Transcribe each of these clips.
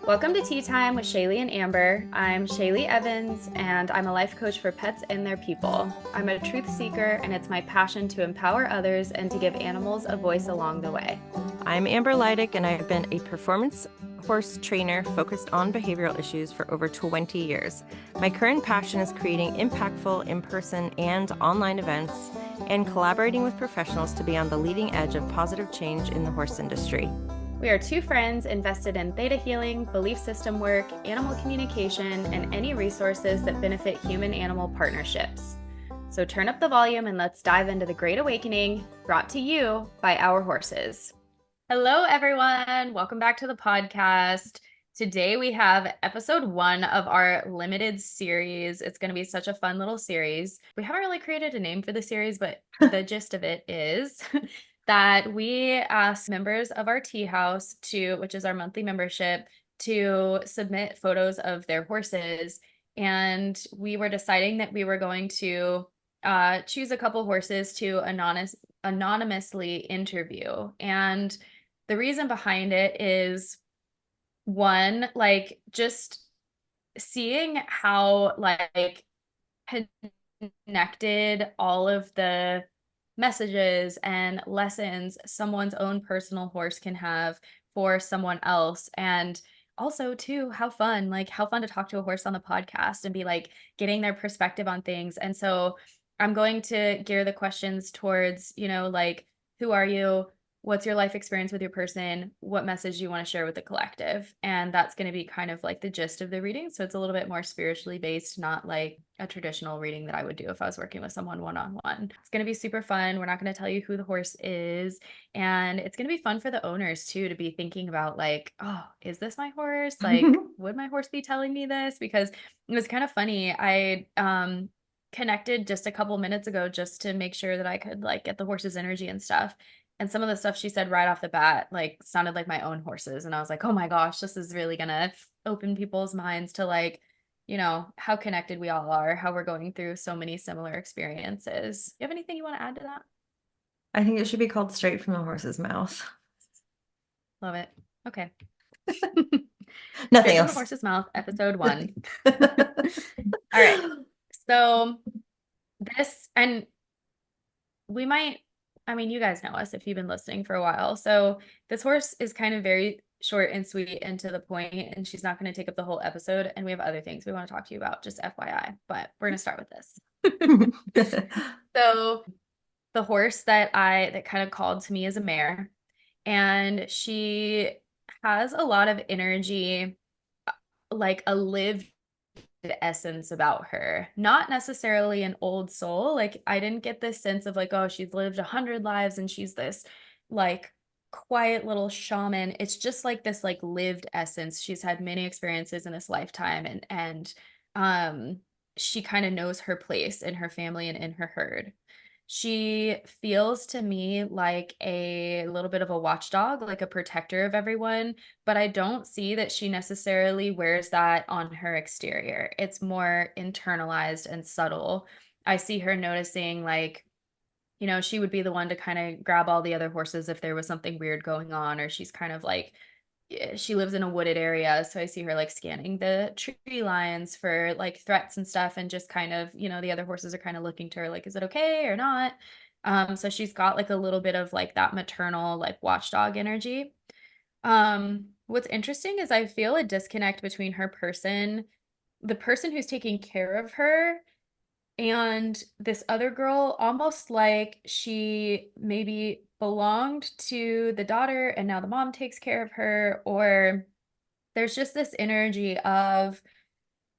Welcome to Tea Time with Shayleigh and Amber. I'm Shayleigh Evans, and I'm a life coach for pets and their people. I'm a truth seeker, and it's my passion to empower others and to give animals a voice along the way. I'm Amber Leidick, and I've been a performance horse trainer focused on behavioral issues for over 20 years. My current passion is creating impactful in-person and online events and collaborating with professionals to be on the leading edge of positive change in the horse industry. We are two friends invested in theta healing, belief system work, animal communication, and any resources that benefit human-animal partnerships. So turn up the volume and let's dive into the Great Awakening, brought to you by our horses. Hello, everyone. Welcome back to the podcast. Today we have episode 1 of our limited series. It's going to be such a fun little series. We haven't really created a name for the series, but the gist of it is that we asked members of our tea house which is our monthly membership, to submit photos of their horses. And we were deciding that we were going to choose a couple horses to anonymously interview. And the reason behind it is, one, like, just seeing how like connected all of the messages and lessons someone's own personal horse can have for someone else. And also too, how fun to talk to a horse on the podcast and be like getting their perspective on things. And so I'm going to gear the questions towards, like, who are you? What's your life experience with your person? What message do you want to share with the collective? And that's going to be kind of like the gist of the reading. So it's a little bit more spiritually based, not like a traditional reading that I would do if I was working with someone one-on-one. It's going to be super fun. We're not going to tell you who the horse is. And it's going to be fun for the owners too, to be thinking about like, oh, is this my horse? Like, would my horse be telling me this? Because it was kind of funny. I connected just a couple minutes ago just to make sure that I could like get the horse's energy and stuff. And some of the stuff she said right off the bat, like, sounded like my own horses. And I was like, oh my gosh, this is really going to open people's minds to like, how connected we all are, how we're going through so many similar experiences. You have anything you want to add to that? I think it should be called Straight from the Horse's Mouth. Love it. Okay. Nothing Straight from else. the Horse's Mouth, episode 1. All right. So this, and we might, you guys know us if you've been listening for a while. So this horse is kind of very short and sweet and to the point, and she's not going to take up the whole episode. And we have other things we want to talk to you about, just FYI, but we're going to start with this. So the horse that kind of called to me is a mare, and she has a lot of energy, like a lived essence about her, not necessarily an old soul. Like, I didn't get this sense of like, oh, she's lived 100 lives and she's this like quiet little shaman. It's just like this like lived essence. She's had many experiences in this lifetime, and she kind of knows her place in her family and in her herd. She feels to me like a little bit of a watchdog, like a protector of everyone, but I don't see that she necessarily wears that on her exterior. It's more internalized and subtle. I see her noticing, like, she would be the one to kind of grab all the other horses if there was something weird going on, or she's kind of like, she lives in a wooded area, so I see her like scanning the tree lines for like threats and stuff, and just kind of, the other horses are kind of looking to her like, is it okay or not? So she's got like a little bit of like that maternal like watchdog energy. What's interesting is I feel a disconnect between the person who's taking care of her, and this other girl, almost like she maybe belonged to the daughter and now the mom takes care of her, or there's just this energy of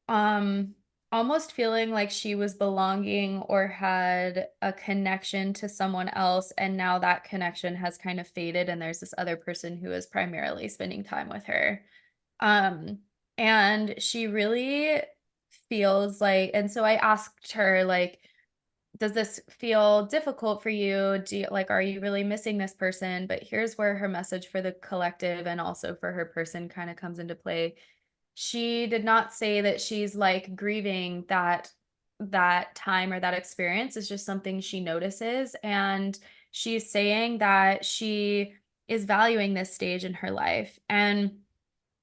um almost feeling like she was belonging or had a connection to someone else, and now that connection has kind of faded and there's this other person who is primarily spending time with her. Um and she really feels like, and so I asked her, like, does this feel difficult for you? Are you really missing this person? But here's where her message for the collective and also for her person kind of comes into play. She did not say that she's like grieving that time or that experience. Is just something she notices, and she's saying that she is valuing this stage in her life. And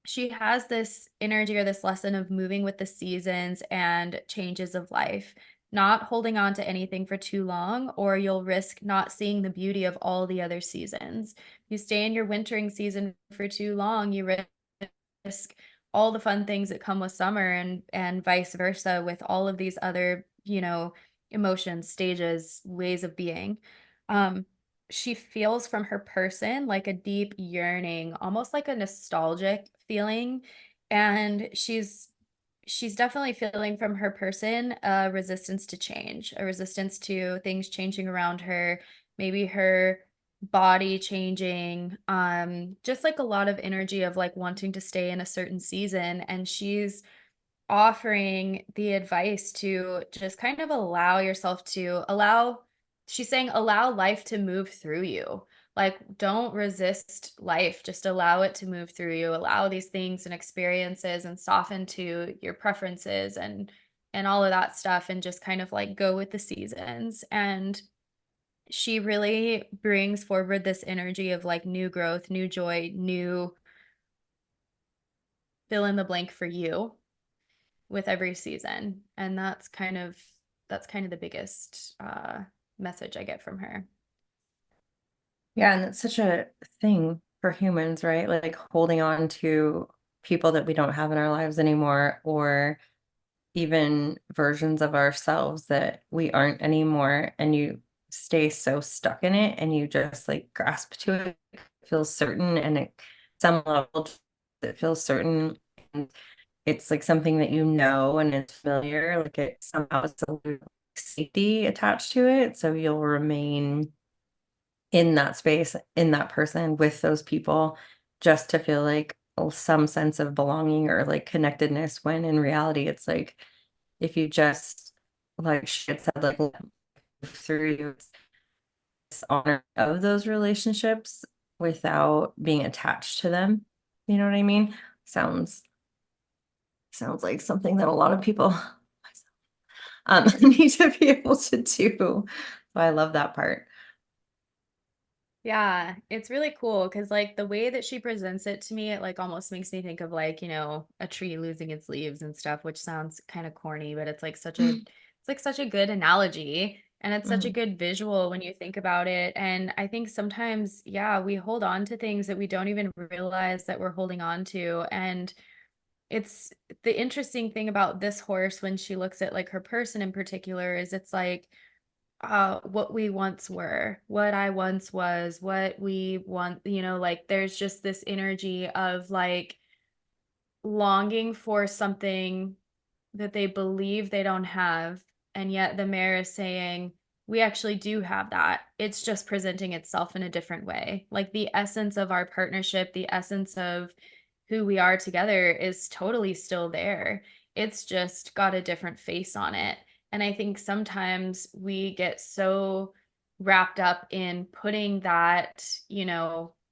she has this energy or this lesson of moving with the seasons and changes of life, not holding on to anything for too long, or you'll risk not seeing the beauty of all the other seasons. You stay in your wintering season for too long, you risk all the fun things that come with summer, and vice versa with all of these other, emotions, stages, ways of being. Um, she feels from her person like a deep yearning, almost like a nostalgic feeling. And she's definitely feeling from her person a resistance to change, a resistance to things changing around her, maybe her body changing, just like a lot of energy of like wanting to stay in a certain season. And she's offering the advice to just kind of allow yourself to allow she's saying allow life to move through you. Like, don't resist life, just allow it to move through you. Allow these things and experiences and soften to your preferences and all of that stuff, and just kind of like go with the seasons. And she really brings forward this energy of like new growth, new joy, new fill in the blank for you with every season. And that's kind of the biggest message I get from her. Yeah, and it's such a thing for humans, right? Like holding on to people that we don't have in our lives anymore, or even versions of ourselves that we aren't anymore. And you stay so stuck in it and you just like grasp to it. It feels certain, and at some level it feels certain. And it's like something that you know and it's familiar. Like it somehow has a little safety attached to it. So you'll remain in that space, in that person, with those people, just to feel like some sense of belonging or like connectedness, when in reality it's like if you just, like she had said, like live through this honor of those relationships without being attached to them. You know what I mean? Sounds like something that a lot of people need to be able to do. So I love that part. Yeah, it's really cool because like the way that she presents it to me, it like almost makes me think of like, a tree losing its leaves and stuff, which sounds kind of corny, but it's like such a good analogy, and it's such a Mhm. good visual when you think about it. And I think sometimes, yeah, we hold on to things that we don't even realize that we're holding on to. And it's the interesting thing about this horse when she looks at like her person in particular is it's like what we once were, what I once was, what we want, like there's just this energy of like longing for something that they believe they don't have. And yet the mayor is saying, we actually do have that. It's just presenting itself in a different way. Like the essence of our partnership, the essence of who we are together is totally still there. It's just got a different face on it. And I think sometimes we get so wrapped up in putting that,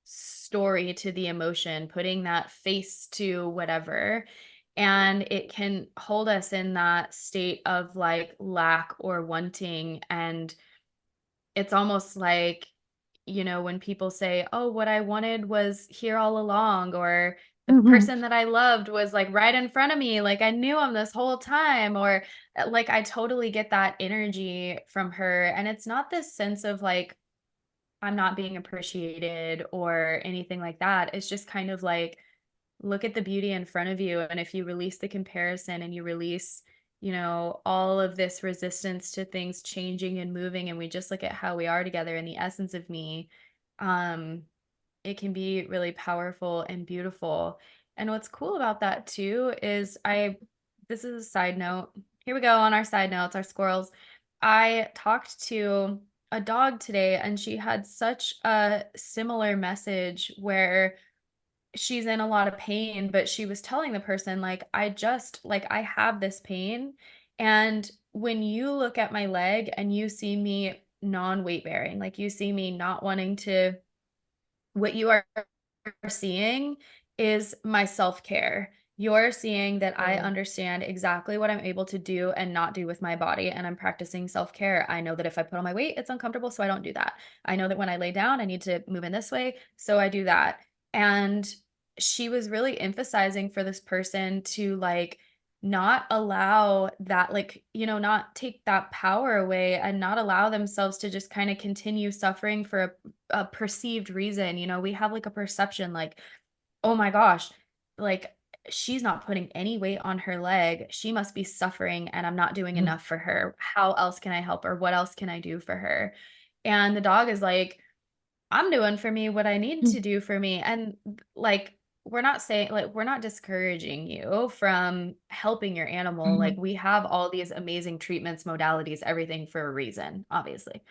story to the emotion, putting that face to whatever, and it can hold us in that state of like lack or wanting. And it's almost like, when people say, oh, what I wanted was here all along, or the Mhm. person that I loved was like right in front of me, like I knew him this whole time, or like I totally get that energy from her. And it's not this sense of like I'm not being appreciated or anything like that. It's just kind of like, look at the beauty in front of you. And if you release the comparison and you release, all of this resistance to things changing and moving, and we just look at how we are together in the essence of me, um, it can be really powerful and beautiful. And what's cool about that too is this is a side note. Here we go on our side notes, our squirrels. I talked to a dog today and she had such a similar message where she's in a lot of pain, but she was telling the person, like, I have this pain. And when you look at my leg and you see me non-weight bearing, like you see me not wanting to, what you are seeing is my self-care. You're seeing that I Mm. understand exactly what I'm able to do and not do with my body, and I'm practicing self-care. I know that if I put on my weight, it's uncomfortable, so I don't do that. I know that when I lay down, I need to move in this way, so I do that. And she was really emphasizing for this person to like not allow that, like, you know, not take that power away and not allow themselves to just kind of continue suffering for a perceived reason. You know, we have like a perception like, oh my gosh, like she's not putting any weight on her leg. She must be suffering and I'm not doing enough for her. How else can I help her? What else can I do for her? And the dog is like, I'm doing for me what I need to do for me. And like, we're not saying, like, we're not discouraging you from helping your animal. Like, Mhm. we have all these amazing treatments, modalities, everything for a reason, obviously.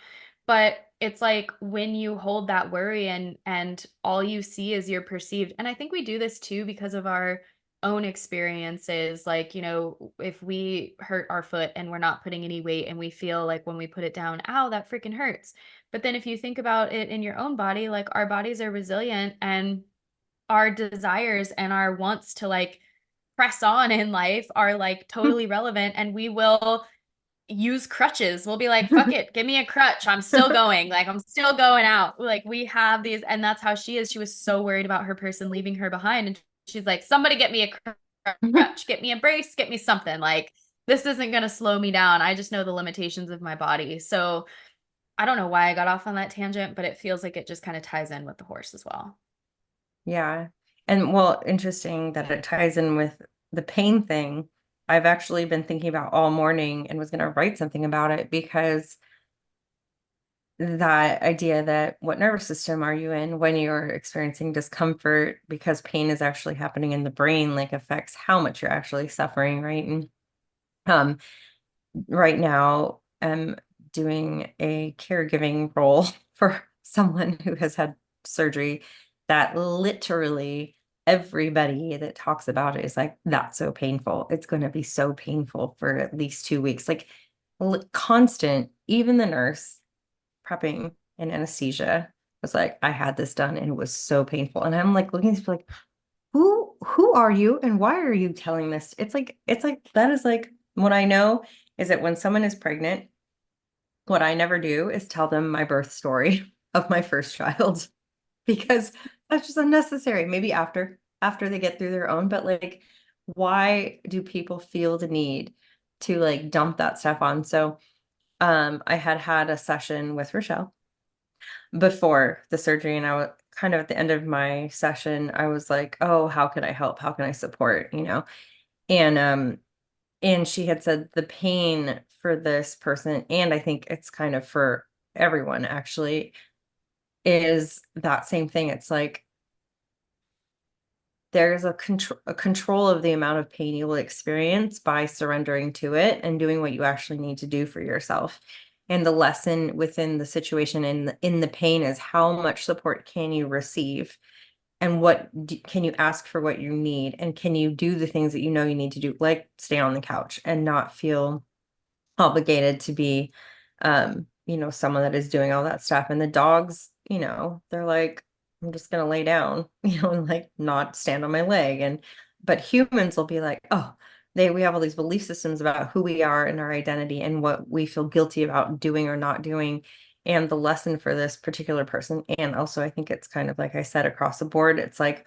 But it's like when you hold that worry and all you see is your perceived, and I think we do this too because of our own experiences. Like, you know, if we hurt our foot and we're not putting any weight and we feel like when we put it down, ow, that freaking hurts. But then if you think about it in your own body, like our bodies are resilient and our desires and our wants to like press on in life are like totally relevant, and we will use crutches. We'll be like, fuck it, give me a crutch. I'm still going. Like, I'm still going out. Like, we have these, and that's how she is. She was so worried about her person leaving her behind. And she's like, somebody get me a crutch, get me a brace, get me something. Like, this isn't going to slow me down. I just know the limitations of my body. So I don't know why I got off on that tangent, but it feels like it just kind of ties in with the horse as well. Yeah. And well, interesting that it ties in with the pain thing. I've actually been thinking about all morning and was going to write something about it because that idea that what nervous system are you in when you're experiencing discomfort because pain is actually happening in the brain, like affects how much you're actually suffering, right? And um, right now I'm doing a caregiving role for someone who has had surgery that literally everybody that talks about it is like, that's so painful. It's going to be so painful for at least 2 weeks. Like constant, even the nurse prepping and anesthesia was like, I had this done and it was so painful. And I'm like looking at people like, who are you and why are you telling this? It's like that is like what I know is that when someone is pregnant, what I never do is tell them my birth story of my first child because that's just unnecessary. Maybe after they get through their own, but like why do people feel the need to like dump that stuff on? So I had a session with Rochelle before the surgery, and I was kind of at the end of my session, I was like, oh, how can I help? How can I support? And she had said the pain for this person, and I think it's kind of for everyone actually, is that same thing. It's like there's a control of the amount of pain you will experience by surrendering to it and doing what you actually need to do for yourself. And the lesson within the situation in the pain is how much support can you receive and can you ask for what you need and can you do the things that you know you need to do, like stay on the couch and not feel obligated to be someone that is doing all that stuff. And the dogs, they're like, I'm just gonna lay down, and like not stand on my leg. And but humans will be like, oh, we have all these belief systems about who we are and our identity and what we feel guilty about doing or not doing. And the lesson for this particular person, and also I think it's kind of like I said across the board, it's like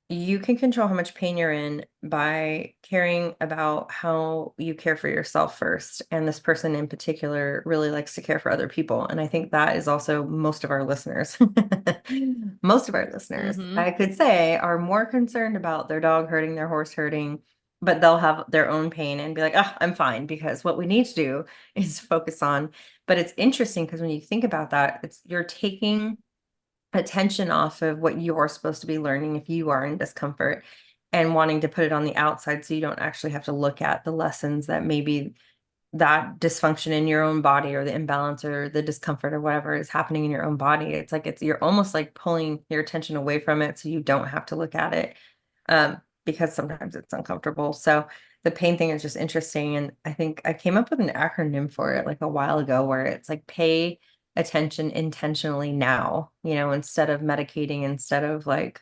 you can control how much pain you're in by caring about how you care for yourself first. And this person in particular really likes to care for other people. And I think that is also most of our listeners. Most of our listeners, Mm-hmm. I could say, are more concerned about their dog hurting, their horse hurting, but they'll have their own pain and be like, oh, I'm fine. Because what we need to do is focus on. But it's interesting because when you think about that, you're taking attention off of what you're supposed to be learning if you are in discomfort and wanting to put it on the outside so you don't actually have to look at the lessons that maybe that dysfunction in your own body or the imbalance or the discomfort or whatever is happening in your own body. You're almost like pulling your attention away from it so you don't have to look at it, because sometimes it's uncomfortable. So the pain thing is just interesting. And I think I came up with an acronym for it like a while ago where it's like pay attention intentionally now, instead of medicating, instead of like,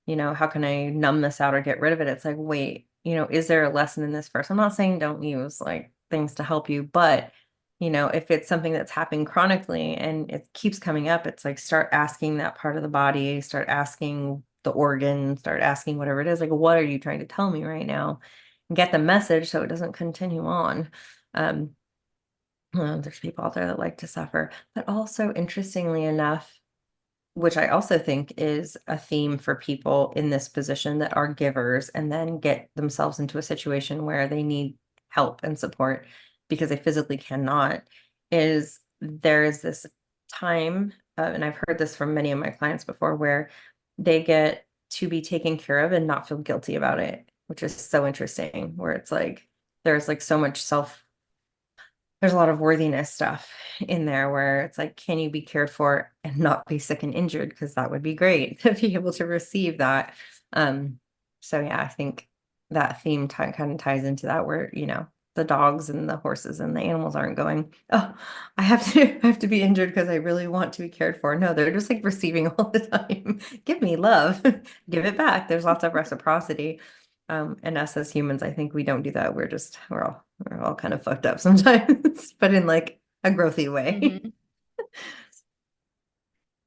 how can I numb this out or get rid of it? It's like, wait, is there a lesson in this first? I'm not saying don't use like things to help you, but if it's something that's happening chronically and it keeps coming up, it's like start asking that part of the body, start asking the organ, start asking whatever it is, like, what are you trying to tell me right now? And get the message so it doesn't continue on. Um, there's people out there that like to suffer, but also interestingly enough, which I also think is a theme for people in this position that are givers and then get themselves into a situation where they need help and support because they physically cannot, is there's this time, and I've heard this from many of my clients before, where they get to be taken care of and not feel guilty about it, which is so interesting, where it's like there's like so much there's a lot of worthiness stuff in there where it's like, can you be cared for and not be sick and injured? Because that would be great to be able to receive that. So yeah, I think that theme kind of ties into that, where, the dogs and the horses and the animals aren't going, oh, I have to be injured because I really want to be cared for. No, they're just like receiving all the time. Give me love, give it back. There's lots of reciprocity. And us as humans, I think we don't do that. We're all kind of fucked up sometimes, but in like a growthy way. Mhm.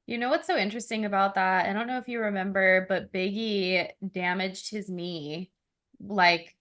You know what's so interesting about that? I don't know if you remember, but Biggie damaged his knee. Like,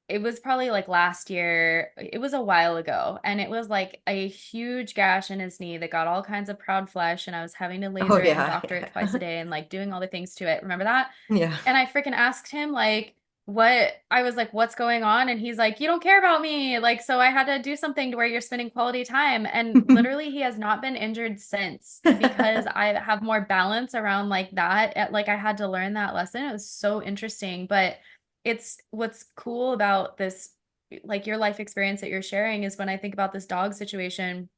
it was probably like last year. It was a while ago. And it was like a huge gash in his knee that got all kinds of proud flesh. And I was having to Oh laser it and yeah, doctor it twice a yeah. day and like doing all the things to it. Remember that? Yeah. And I freaking asked him, like, what I was like, what's going on? And he's like, you don't care about me. Like, so I had to do something to where you're spending quality time. And literally, he has not been injured since because I have more balance around like that. Like, I had to learn that lesson. It was so interesting. But it's what's cool about this, like your life experience that you're sharing, is when I think about this dog situation,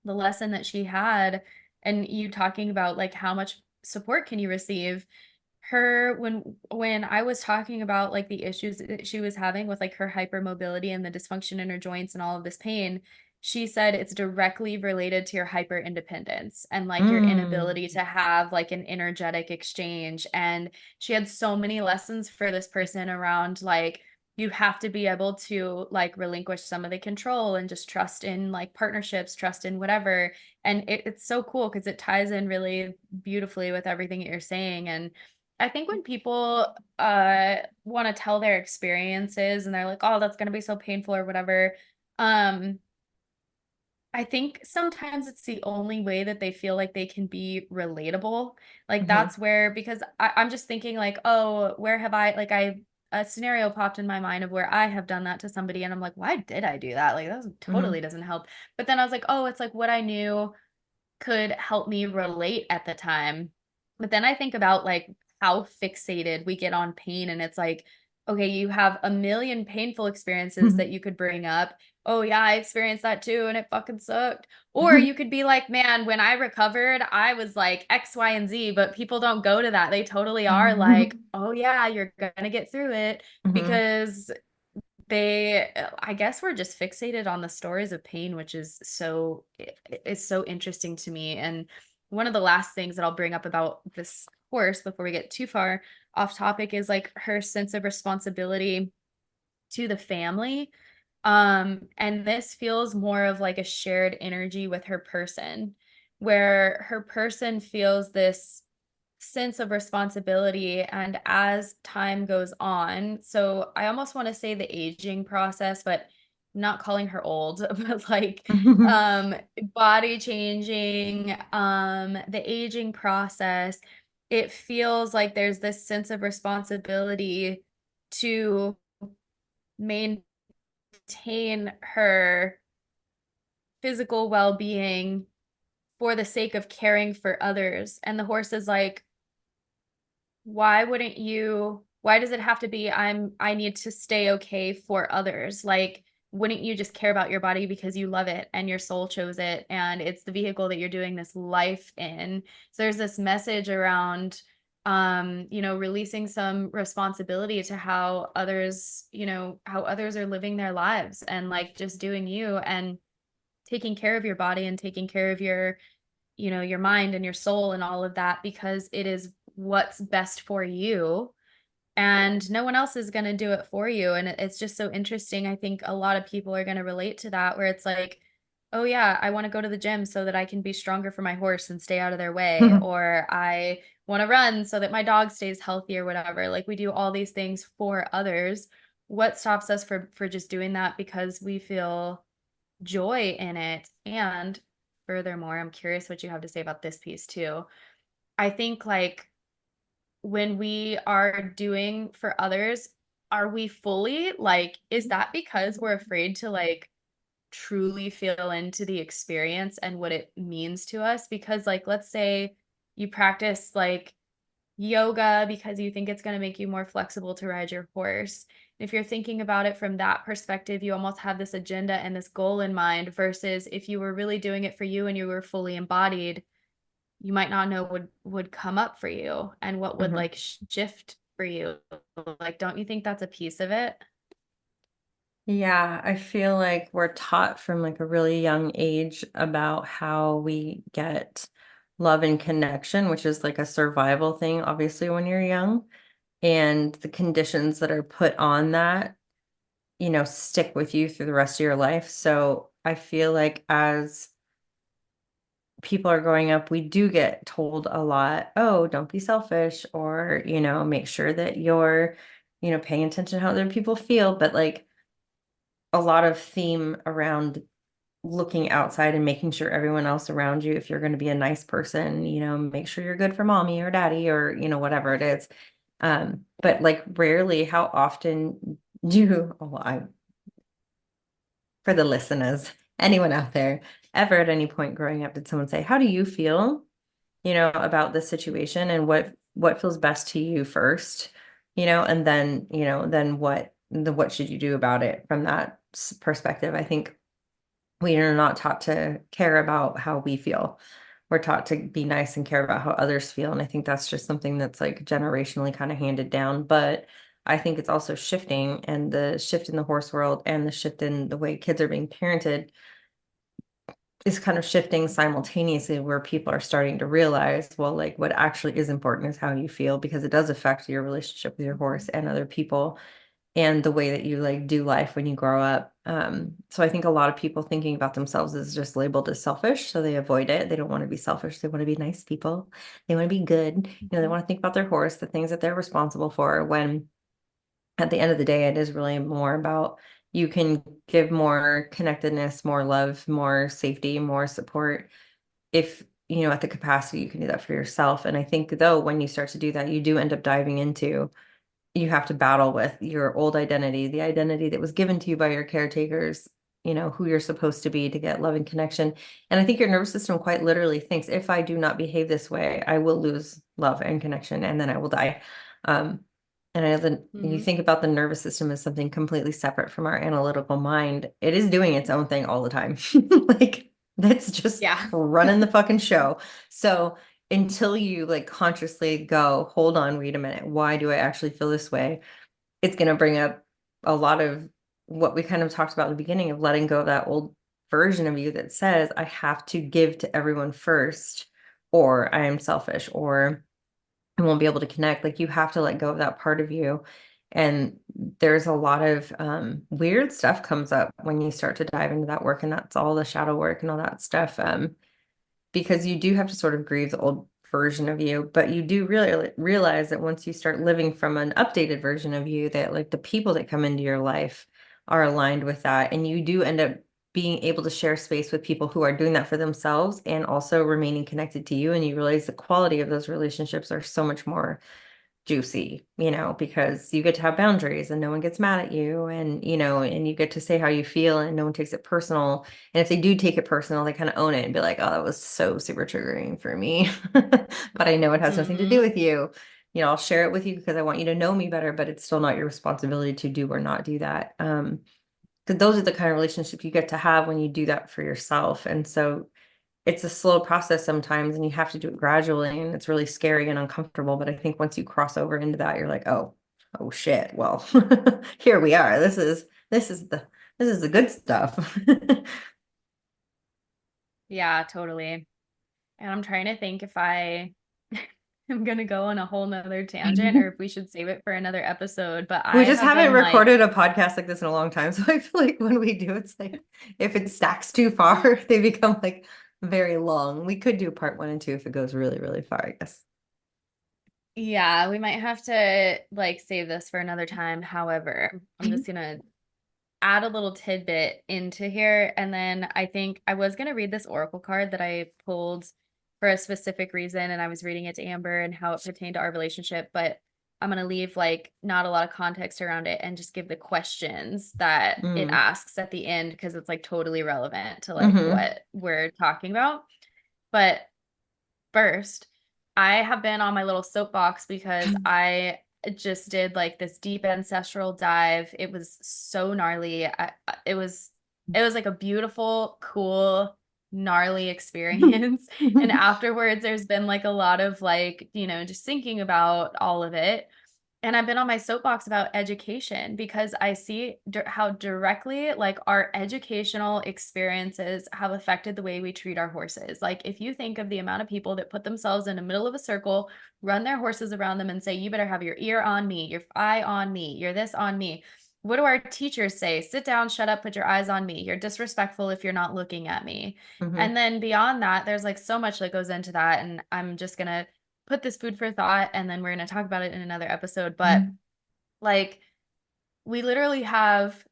the lesson that she had, and you talking about like how much support can you receive. Her, when I was talking about like the issues that she was having with like her hypermobility and the dysfunction in her joints and all of this pain, she said it's directly related to your hyper independence and like your Mm. inability to have like an energetic exchange. And she had so many lessons for this person around like, you have to be able to like relinquish some of the control and just trust in like partnerships, trust in whatever. And it's so cool because it ties in really beautifully with everything that you're saying. And I think when people want to tell their experiences and they're like, oh, that's going to be so painful or whatever, um, I think sometimes it's the only way that they feel like they can be relatable. Like Mhm. that's where, because I'm just thinking like, oh, where have I, like a scenario popped in my mind of where I have done that to somebody and I'm like, why did I do that? Like that totally Mhm. doesn't help. But then I was like, oh, it's like what I knew could help me relate at the time. But then I think about like how fixated we get on pain. And it's like, okay, you have a million painful experiences that you could bring up. Oh, yeah, I experienced that too. And it fucking sucked. Or you could be like, man, when I recovered, I was like X, Y, and Z. But people don't go to that. They totally are like, Mhm. oh, yeah, you're going to get through it Mhm. because they, I guess we're just fixated on the stories of pain, which is it's so interesting to me. And one of the last things that I'll bring up about this horse before we get too far off topic is like her sense of responsibility to the family. And this feels more of like a shared energy with her person, where her person feels this sense of responsibility. And as time goes on, so I almost want to say the aging process, but not calling her old, but like Mhm. um body changing, the aging process, it feels like there's this sense of responsibility to maintain her physical well-being for the sake of caring for others. And the horse is like, why does it have to be I need to stay okay for others? Like, wouldn't you just care about your body because you love it and your soul chose it and it's the vehicle that you're doing this life in? So there's this message around releasing some responsibility to how others, how others are living their lives and like just doing you and taking care of your body and taking care of your mind and your soul and all of that because it is what's best for you and no one else is going to do it for you. And it's just so interesting. I think a lot of people are going to relate to that, where it's like, oh yeah, I want to go to the gym so that I can be stronger for my horse and stay out of their way, or I want to run so that my dog stays healthy or whatever. Like we do all these things for others. What stops us for just doing that because we feel joy in it? And furthermore, I'm curious what you have to say about this piece too. I think like when we are doing for others, are we fully like, is that because we're afraid to like truly feel into the experience and what it means to us? Because like, let's say you practice like yoga because you think it's going to make you more flexible to ride your horse. If you're thinking about it from that perspective, you almost have this agenda and this goal in mind versus if you were really doing it for you and you were fully embodied, you might not know would come up for you and what would Mhm. like shift for you. Like, don't you think that's a piece of it? Yeah, I feel like we're taught from like a really young age about how we get love and connection, which is like a survival thing, obviously, when you're young. And the conditions that are put on that, stick with you through the rest of your life. So I feel like as people are growing up, we do get told a lot, oh, don't be selfish, or, make sure that you're, paying attention to how other people feel. But like a lot of theme around looking outside and making sure everyone else around you, if you're going to be a nice person, make sure you're good for mommy or daddy or, whatever it is. But like rarely, how often do, oh, for the listeners, anyone out there, ever at any point growing up, did someone say, how do you feel, about this situation and what feels best to you first, and then, then what should you do about it from that perspective? I think we are not taught to care about how we feel. We're taught to be nice and care about how others feel. And I think that's just something that's like generationally kind of handed down. But I think it's also shifting, and the shift in the horse world and the shift in the way kids are being parented is kind of shifting simultaneously, where people are starting to realize, well, like what actually is important is how you feel, because it does affect your relationship with your horse and other people and the way that you like do life when you grow up. So I think a lot of people thinking about themselves is just labeled as selfish, so they avoid it. They don't want to be selfish. They want to be nice people. They want to be good. They want to think about their horse, the things that they're responsible for, when at the end of the day, it is really more about you can give more connectedness, more love, more safety, more support if at the capacity you can do that for yourself. And I think though, when you start to do that, you do end up diving into, you have to battle with your old identity, the identity that was given to you by your caretakers, who you're supposed to be to get love and connection. And I think your nervous system quite literally thinks, if I do not behave this way, I will lose love and connection and then I will die. Um, and I know that you Mm-hmm. think about the nervous system as something completely separate from our analytical mind. It is doing its own thing all the time. Like that's just Yeah. running the fucking show. So until you like consciously go, hold on, wait a minute, why do I actually feel this way? It's going to bring up a lot of what we kind of talked about in the beginning of letting go of that old version of you that says, I have to give to everyone first, or I am selfish, or I won't be able to connect. Like you have to let go of that part of you. And there's a lot of weird stuff comes up when you start to dive into that work, and that's all the shadow work and all that stuff. Because you do have to sort of grieve the old version of you, but you do really realize that once you start living from an updated version of you, that like the people that come into your life are aligned with that. And you do end up being able to share space with people who are doing that for themselves and also remaining connected to you. And you realize the quality of those relationships are so much more juicy, because you get to have boundaries and no one gets mad at you, and and you get to say how you feel and no one takes it personal. And if they do take it personal, they kind of own it and be like, oh, that was so super triggering for me. But I know it has nothing to do Mm-hmm. with you. I'll share it with you because I want you to know me better, but it's still not your responsibility to do or not do that. Because those are the kind of relationships you get to have when you do that for yourself. And so it's a slow process sometimes, and you have to do it gradually, and it's really scary and uncomfortable. But I think once you cross over into that, you're like, oh shit. Well, here we are. This is the good stuff. Yeah, totally. And I'm trying to think if I am gonna go on a whole nother tangent or if we should save it for another episode, but We I just have haven't been like, recorded a podcast like this in a long time. So I feel like when we do, it's like if it stacks too far, they become like very long. We could do part 1 and 2 if it goes really, really far, I guess. yeah, we might have to like save this for another time. However, I'm just gonna add a little tidbit into here. And then I think I was going to read this oracle card that I pulled for a specific reason. And I was reading it to Amber and how it pertained to our relationship. But I'm going to leave like not a lot of context around it and just give the questions that it Mm. asks at the end because it's like totally relevant to like Hmm. what we're talking about. But first, I have been on my little soapbox because I just did like this deep ancestral dive. It was so gnarly. It was like a beautiful, cool, gnarly experience. And afterwards, there's been like a lot of like, just thinking about all of it. And I've been on my soapbox about education because I see how directly like our educational experiences have affected the way we treat our horses. Like if you think of the amount of people that put themselves in the middle of a circle, run their horses around them and say, you better have your ear on me, your eye on me, you're this on me. What do our teachers say? Sit down, shut up, put your eyes on me. You're disrespectful if you're not looking at me. Hmm. And then beyond that, there's like so much that goes into that. And I'm just going to put this food for thought and then we're going to talk about it in another episode. But like, we literally have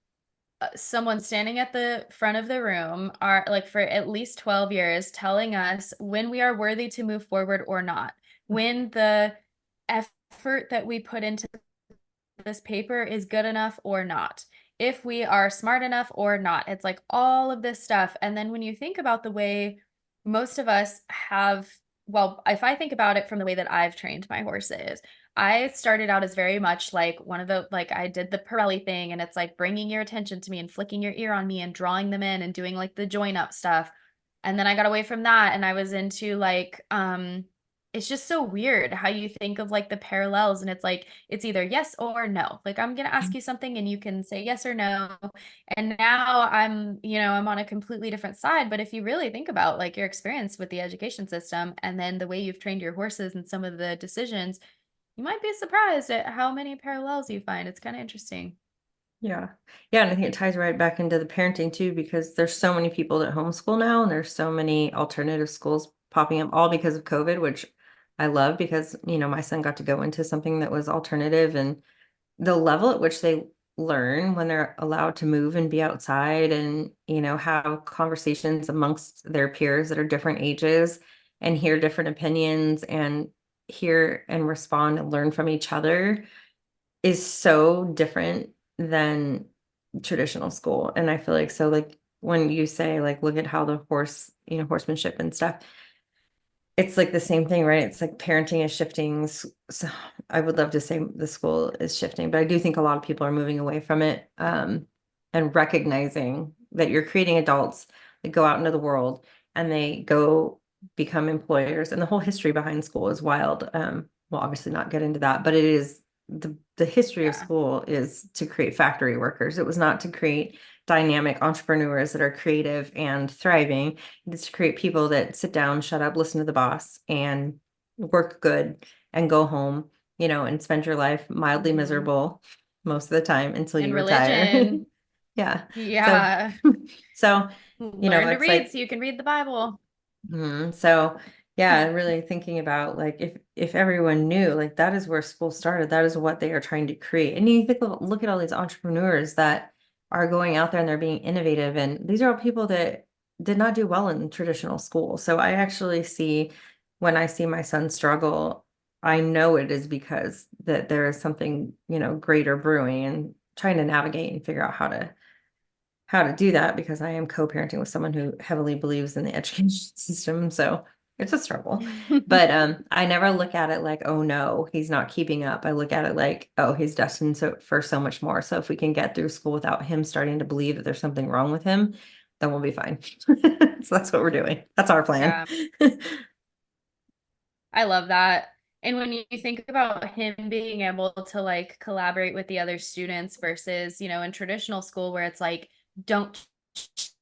someone standing at the front of the room are like for at least 12 years telling us when we are worthy to move forward or not, when the effort that we put into this paper is good enough or not, if we are smart enough or not. It's like all of this stuff. And then when you think about the way most of us have, well, if I think about it from the way that I've trained my horses, I started out as very much like one of the, like I did the Pirelli thing and it's like bringing your attention to me and flicking your ear on me and drawing them in and doing like the join up stuff. And then I got away from that and I was into like, it's just so weird how you think of like the parallels and it's like it's either yes or no. Like I'm going to ask you something and you can say yes or no. And now I'm on a completely different side, but if you really think about like your experience with the education system and then the way you've trained your horses and some of the decisions, you might be surprised at how many parallels you find. It's kind of interesting. Yeah. Yeah. And I think it ties right back into the parenting too, because there's so many people that homeschool now, and there's so many alternative schools popping up, all because of COVID, which I love because, my son got to go into something that was alternative, and the level at which they learn when they're allowed to move and be outside and, have conversations amongst their peers that are different ages and hear different opinions and hear and respond and learn from each other is so different than traditional school. And I feel like so like when you say like look at how the horsemanship and stuff, it's like the same thing, right? It's like parenting is shifting. So I would love to say the school is shifting, but I do think a lot of people are moving away from it, and recognizing that you're creating adults that go out into the world and they go become employers. And the whole history behind school is wild. We'll obviously not get into that, but it is the history of Yeah. school is to create factory workers. It was not to create dynamic entrepreneurs that are creative and thriving. It's to create people that sit down, shut up, listen to the boss, and work good and go home, and spend your life mildly Mhm. miserable most of the time until And you retire. religion. Yeah. So, Yeah. so, Learn to it's read like, so you can read the Bible. so yeah, really thinking about like if everyone knew like that is where school started, that is what they are trying to create. And you think look at all these entrepreneurs that are going out there and they're being innovative, and these are all people that did not do well in traditional school. So I actually see when I see my son struggle, I know it is because that there is something, greater brewing, and trying to navigate and figure out how to do that because I am co-parenting with someone who heavily believes in the education system. So it's a struggle. But I never look at it like, oh no, he's not keeping up. I look at it like, oh, he's destined for so much more. So if we can get through school without him starting to believe that there's something wrong with him, then we'll be fine. So that's what we're doing. That's our plan. Yeah. I love that. And when you think about him being able to like collaborate with the other students versus, in traditional school where it's like, don't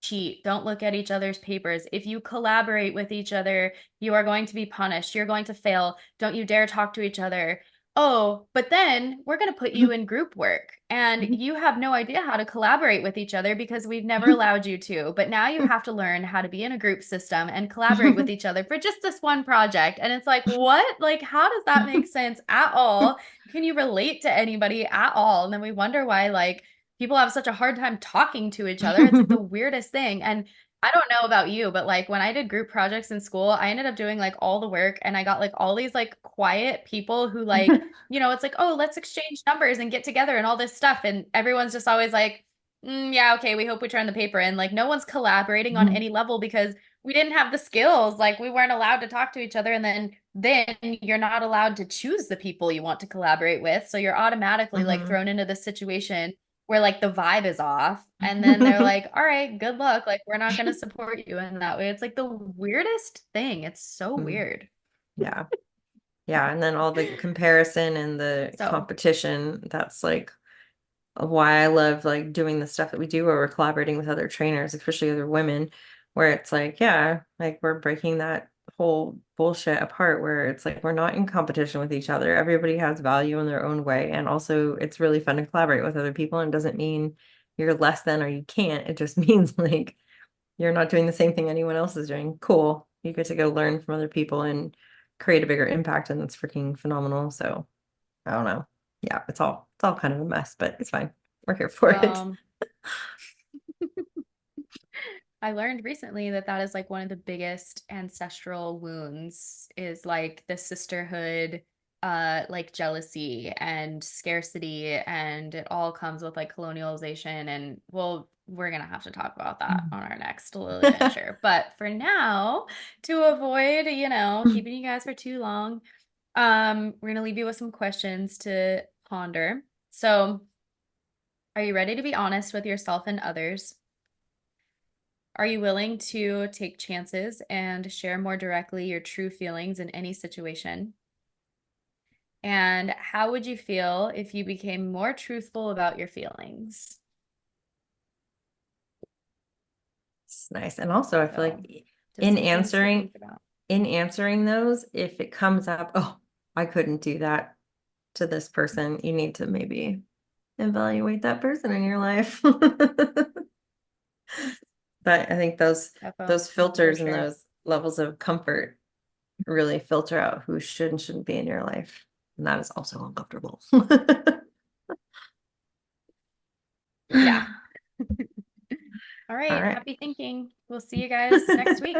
cheat. Don't look at each other's papers. If you collaborate with each other, you are going to be punished. You're going to fail. Don't you dare talk to each other. Oh, but then we're going to put you in group work and you have no idea how to collaborate with each other because we've never allowed you to. But now you have to learn how to be in a group system and collaborate with each other for just this one project. And it's like, what? Like, how does that make sense at all? Can you relate to anybody at all? And then we wonder why, like, people have such a hard time talking to each other. It's like the weirdest thing. And I don't know about you, but like when I did group projects in school, I ended up doing like all the work and I got like all these like quiet people who like, it's like, oh, let's exchange numbers and get together and all this stuff. And everyone's just always like, yeah, okay, we hope we turn the paper in. Like no one's collaborating on any level because we didn't have the skills. Like we weren't allowed to talk to each other. And then you're not allowed to choose the people you want to collaborate with. So you're automatically like thrown into this situation where like the vibe is off and then they're like, all right, good luck. Like we're not going to support you in that way. It's like the weirdest thing. It's so weird. Yeah. Yeah. And then all the comparison and the competition, that's like why I love like doing the stuff that we do where we're collaborating with other trainers, especially other women, where it's like, yeah, like we're breaking that whole bullshit apart where it's like we're not in competition with each other. Everybody has value in their own way. And also it's really fun to collaborate with other people and doesn't mean you're less than or you can't. It just means like you're not doing the same thing anyone else is doing. Cool. You get to go learn from other people and create a bigger impact, and that's freaking phenomenal. So I don't know. Yeah, it's all kind of a mess, but it's fine. We're here for it. I learned recently that that is like one of the biggest ancestral wounds is like the sisterhood, like jealousy and scarcity, and it all comes with like colonialization. And well, we're gonna have to talk about that on our next little adventure. But for now, to avoid, keeping you guys for too long, we're gonna leave you with some questions to ponder. So, are you ready to be honest with yourself and others? Are you willing to take chances and share more directly your true feelings in any situation? And how would you feel if you became more truthful about your feelings? It's nice. And also I feel like just some things to think about. in answering those, if it comes up, oh, I couldn't do that to this person, you need to maybe evaluate that person in your life. But I think those filters and those levels of comfort really filter out who should and shouldn't be in your life. And that is also uncomfortable. Yeah. All right. Happy thinking. We'll see you guys next week.